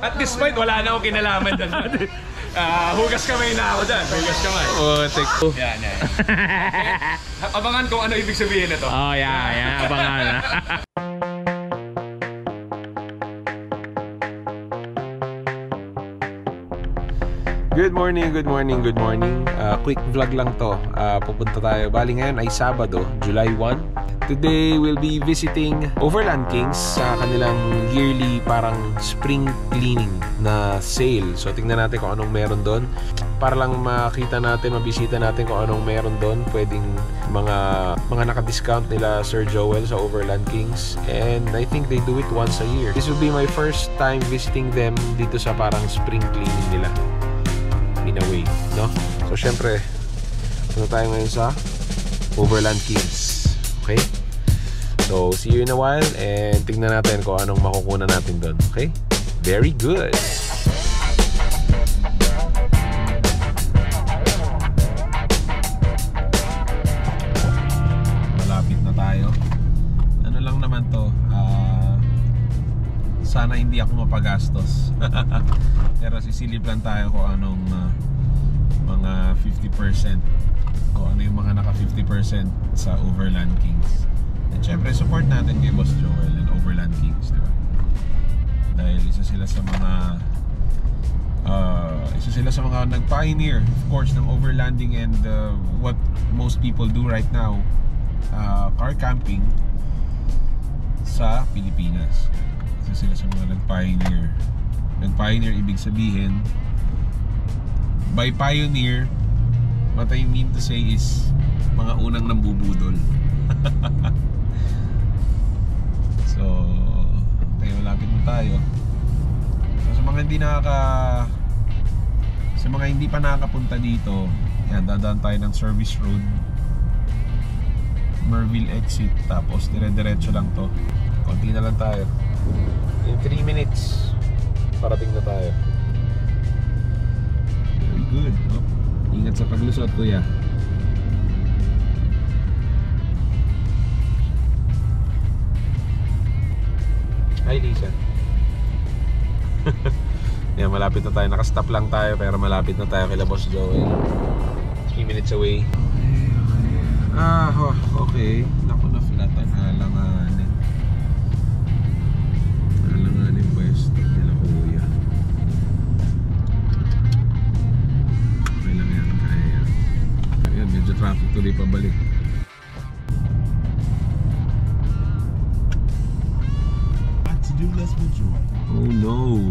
At this point, wala na akong kinalaman dyan. Hugas kamay na ako dyan. Hugas kamay. Oh, take two. Yan. Abangan kung ano ibig sabihin nito. Oh, yeah. Abangan. Good morning. Quick vlog lang to. Pupunta tayo. Bali ngayon ay Sabado, July 1. Today we'll be visiting Overland Kings sa kanilang yearly parang spring cleaning na sale. So tingnan natin kung anong meron doon. Para lang makita natin, mabisita natin kung anong meron doon. Pwedeng mga naka-discount nila Sir Joel sa Overland Kings. And I think they do it once a year. This will be my first time visiting them dito sa parang spring cleaning nila. In a way, no? So syempre, punta tayo ngayon sa Overland Kings. Okay? So, see you in a while and tingnan natin kung anong makukuha natin doon. Okay? Very good! Malapit na tayo. Ano lang naman to, sana hindi ako mapagastos. Pero sisilip lang tayo kung anong mga 50%. Kung ano yung mga naka 50% sa Overland Kings. At syempre support natin kay Boss Joel and Overland Kings, diba? Dahil isa sila sa mga nag-pioneer, of course, ng overlanding and what most people do right now, car camping sa Pilipinas. Isa sila sa mga nag-pioneer. Nag-pioneer ibig sabihin, by pioneer, what I mean to say is mga unang nambubudol. So, tayo malapit na tayo. So, sa mga hindi pa nakakapunta dito, yan, dadaan tayo ng service road, Merville exit, tapos dire-diretso lang to. Konti na lang tayo. In 3 minutes, parating na tayo. Very good. Oh, ingat sa paglusot, kuya. Hi, Lisa. Yan, malapit na tayo. Nakastop lang tayo pero malapit na tayo kila Boss Joel. 3 minutes away. Okay. Naku, na-flatan. Alanganin pwesto nila kuya. Okay lang yan, kaya yan. Ayan, medyo traffic tuloy pabalik. Oh no,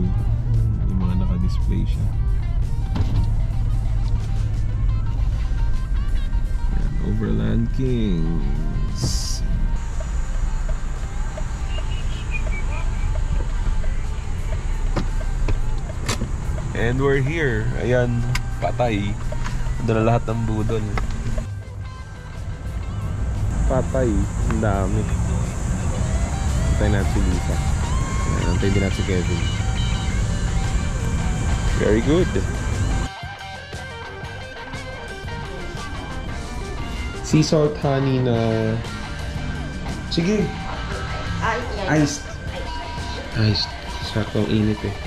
yung mga naka-display siya. Yan, Overland Kings. And we're here. Ayan, patay. Doon na lahat ng budol. Patay, ang dami. Patay natin si Lisa. Antay din natin si Kevin. Very good. Sea salt honey na... Sige. Iced. Saktong init eh.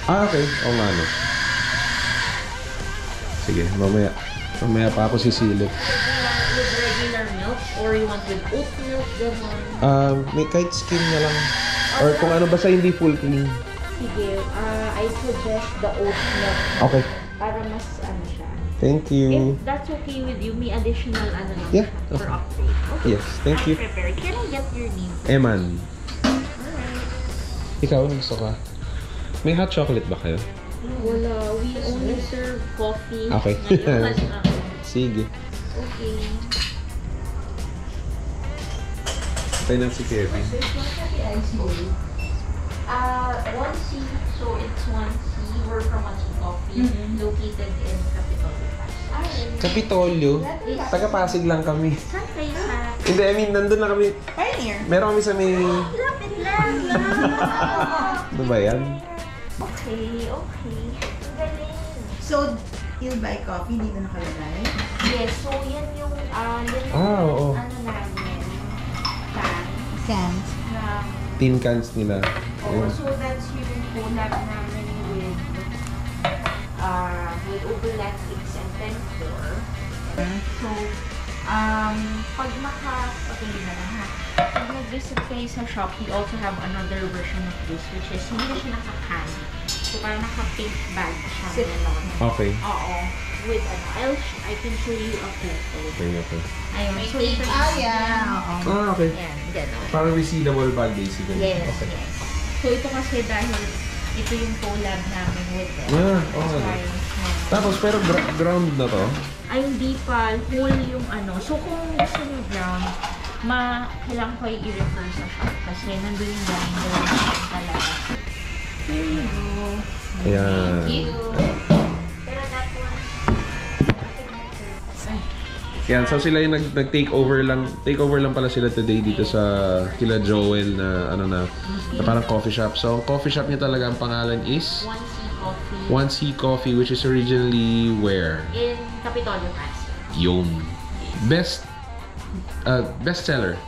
Okay. Oo nga no. Sige, mamaya pa ako sisilip. With regular milk or you want with oat milk, gano'n? May kahit skim na lang. Or kung ano basta hindi full cream. Sige, I suggest the oat milk. Okay. Para mas ano siya. Thank you. If that's okay with you, may additional ano lang Yeah. siya for upgrade. Okay. Yes, thank you. Prepared. Can I get your name? Eman. Alright. Ikaw, gusto ka? May hot chocolate ba kayo? Wala. We only serve coffee. Okay. Ngayon, Sige. okay. Tayo na si Kevin. 1C. So it's 1C. We're from Mansi Coffee. Located in Kapitolyo? Taga-Pasig lang kami. Saan kayo sa? Hindi, I mean, nandun lang kami. Pioneer. Meron kami sa may... Lapit lang. Ano ba yan? Okay. Galing. So, He'll buy coffee, dito nakalagay. Yes, so yan yung, oo. ano namin, can. Cans. Na, Tin cans nila. oh, so that's yung collab namin with Overland Cakes and Penfor. So, pag okay na lang ha. Pag nag-visit kayo sa shop, we also have another version of this, which is hindi na siya naka-can. So, parang naka-pink bag siya. Okay. Oo. With I can show you a photo. Okay. Ayun. So, ito yeah. Oo. Okay. yan, gano'n. Parang resealable bag basically. Yes, Okay. yes. So, ito kasi dahil ito yung collab namin with them. Okay. That's why, Tapos pero ground na to? ay, hindi pa. Whole yung ano. So, kung gusto nyo ground, kailangan ko i-refer sa shop kasi nandun yung grinder talaga. There you go. Ayan. Thank you. Pero that one, Yan, so sila yung nag-take over lang pala sila today dito sa kila Joel na na parang coffee shop. So, ang coffee shop niya talaga ang pangalan is 1C Coffee. 1C Coffee, which is originally where? In Capitolio Castle. Yung best seller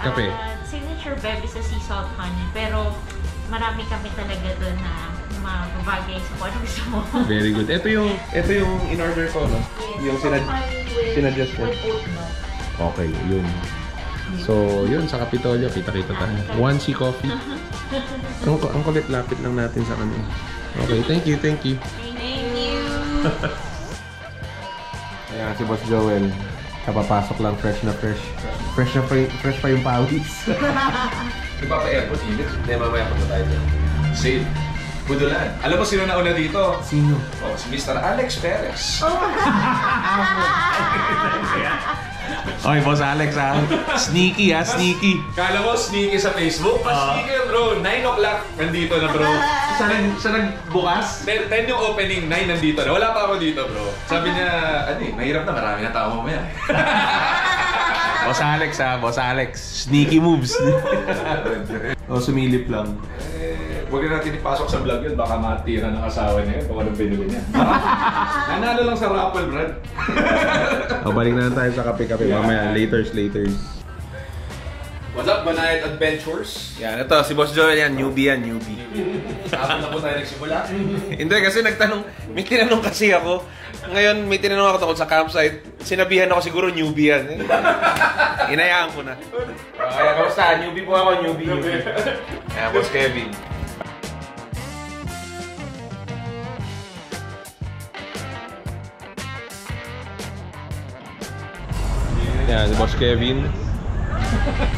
kape. Signature bebe sa sea salt honey, pero marami kami talaga doon na mababagay sa kung ano gusto mo. Very good. Ito yung in-order ko, no? Yung sinadjust ko. With oat milk. Okay, yun. So, yun, sa Capitolio, kita-kita tayo. 1C Coffee. Ang kulit-lapit lang natin sa kanila. Okay, thank you. Thank you. Ayan, si Boss Joel. Kapapasok lang, fresh na fresh. Fresh pa yung pawis. Nagpapa-airport init. Hindi, mamaya pa tayo dyan. Sale. Budulan. Alam mo sino nauna dito? Sino? Oh, si Mr. Alex Perez. Oy, Boss Alex ha. Sneaky ha, sneaky. Kala mo sneaky sa Facebook? Sneaky bro. 9 o'clock nandito na bro. Siya nagbukas? 10 yung opening, 9 nandito na. Wala pa ako dito bro. Sabi niya, mahirap na, marami na tao mamaya. Boss Alex ha, Boss Alex. Sneaky moves. Sumilip lang. Huwag na natin ipasok sa vlog yun, baka matira ng asawa niya yun kung anong binili niya. Nanalo lang sa raffle, Brad. Balik na lang tayo sa kape-kape. Mamaya, laters. What's up, Banayad Adventures? Yan, ito, si Boss Joel yan, newbie. Saan na po tayo nagsimula? Hindi, kasi may tinanong kasi ako. Ngayon, may tinanong ako sa campsite. Sinabihan ako siguro newbie yan. Inayaan ko na. Kaya, kamusta? Newbie po ako, newbie. Ayan, Boss Kevin. Yan, si Boss Kevin.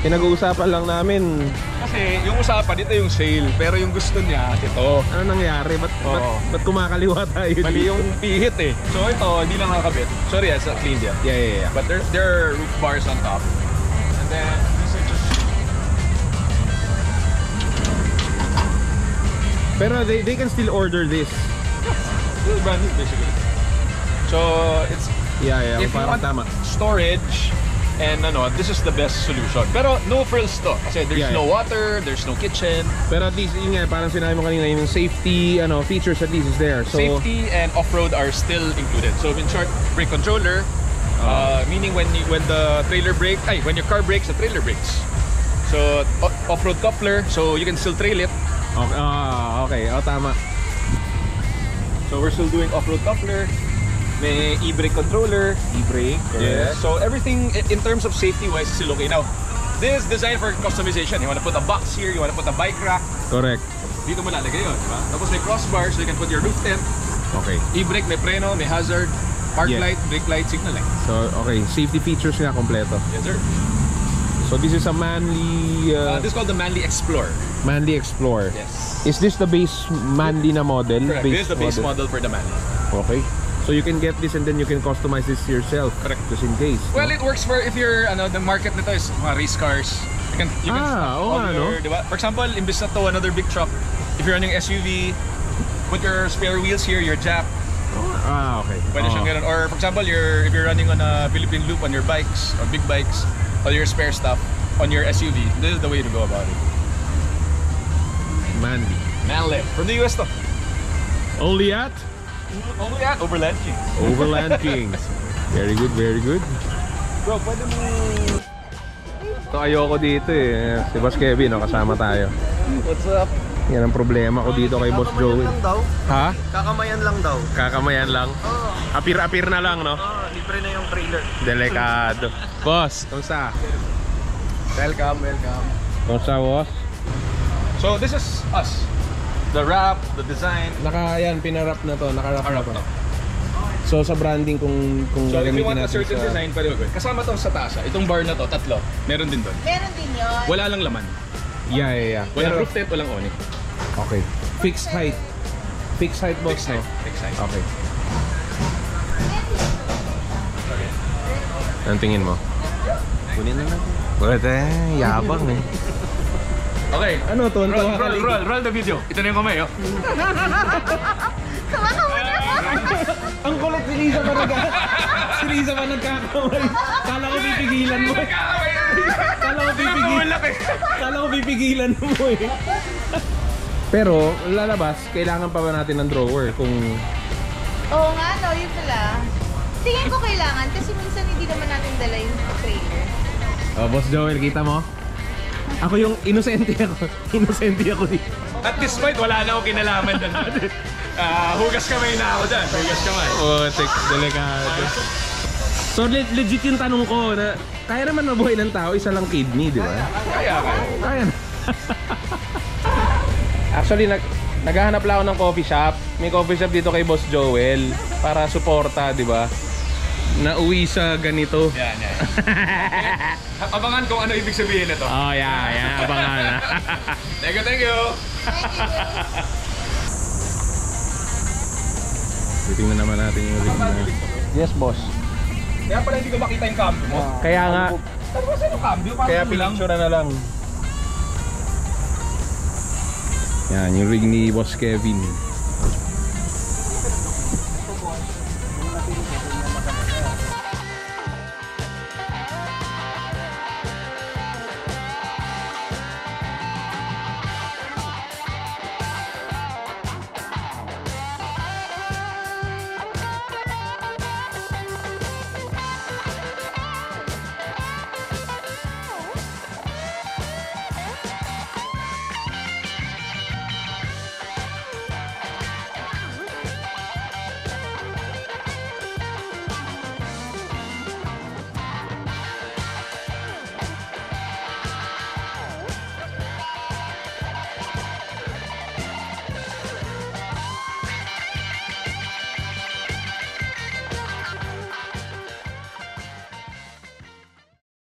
Pinag-uusapan lang namin. Kasi yung usapan, ito yung sale. Pero yung gusto niya, ito. Ano nangyari? Ba't kumakaliwa tayo? Mali yung pihit eh. So ito, hindi lang nakakabit. Sorry, it's clean yan. Yeah. But there are roof bars on top. And then, these are just... Pero they can still order this. This is brand new basically. So, it's... Yeah, if you parang want tama. storage, and this is the best solution. Pero no frills to. Kasi there's no water, there's no kitchen. Pero at least, yun nga, parang sinabi mo kanina, yung safety features at least is there. So, Safety and off-road are still included. So in short, brake controller, meaning when the trailer brake, when your car brakes, the trailer brakes. So off-road coupler, so you can still trail it. Okay. Tama. So we're still doing off-road coupler. May e-brake controller. E-brake. Yeah. So everything in terms of safety-wise is still okay. Now, this is designed for customization. You want to put a box here, you want to put a bike rack. Correct. Dito mo lalagay yun, diba? Tapos may crossbar so you can put your roof tent. Okay. E-brake, may preno, may hazard, park Yeah. light, brake light, signal light. So, okay. Safety features nga kompleto. Yes, sir. So, this is a Manly... This is called the Manly Explorer. Manly Explorer. Yes. Is this the base Manly na model? Correct. This is the base model for the Manly. Okay. So you can get this and then you can customize this yourself. Correct. Just in case. Well, it works for if you're the market nito is mga race cars. You can oo nga, no? Diba? For example, imbis na to another big truck, if you're running SUV, put your spare wheels here, your jack. Okay. Pwede siyang ganun. Or for example, if you're running on a Philippine loop on your bikes or big bikes, all your spare stuff on your SUV, this is the way to go about it. Manly. Manly. From the US to. Only at Oh yeah, Overland Kings. Overland Kings. Very good, very good. Bro, pwede mo... So, ayoko dito eh. Si Boss Kevin, no, kasama tayo. What's up? Yan ang problema ko dito kay Boss Joey. Ha? Kakamayan lang daw. Kakamayan lang? Oo. Apir-apir na lang, no? Libre na yung trailer. Delikado. Boss, kamusta? Welcome. Kamusta, boss? So this is us. The wrap, the design. Yan, pinarap na to. Nakarap na Harap to. to. So, sa branding kung So if you gagamitin want a natin certain sa... design, pwede mo. Kasama to sa taas. Itong bar na to, tatlo. Meron din doon. Meron din yun. Wala lang laman. Yeah. Walang Pero- roof tent, walang awning. Okay. Fixed height. Fixed height, boss, no? Fixed height. Okay. Anong tingin mo? Kunin na natin. Pwede, yabang eh. Okay. Ano to? Roll the video. Ito na yung kamay, oh. Ang kulit si Liza pa si Liza pa nagkakamay. Kala ko pipigilan mo eh. Kala ko pipigilan mo eh. Pero lalabas, kailangan pa ba natin ng drawer kung... Oo nga, no, yun pala. Tingin ko kailangan kasi minsan hindi naman natin dala yung trailer. Oh, Boss Joel, kita mo? Ako yung inosente ako. Inosente ako dito. At this point, wala na akong kinalaman doon. Hugas kamay na ako dyan. Hugas kamay. Oh, delikado. So legit yung tanong ko na kaya naman mabuhay ng tao isa lang kidney, di ba? Kaya na. Actually, naghahanap lang ako ng coffee shop. May coffee shop dito kay Boss Joel para suporta, di ba? Nauwi sa ganito. Yan. Abangan kung ano ibig sabihin nito. Oh, yeah. Abangan. Thank you. Titingnan naman natin yung ring na... Yes, boss. Kaya pala hindi ko makita yung cambio mo. Kaya nga, Ano ba sa'yo cambio? kaya pinicture na lang. Yan, yung ring ni Boss Kevin.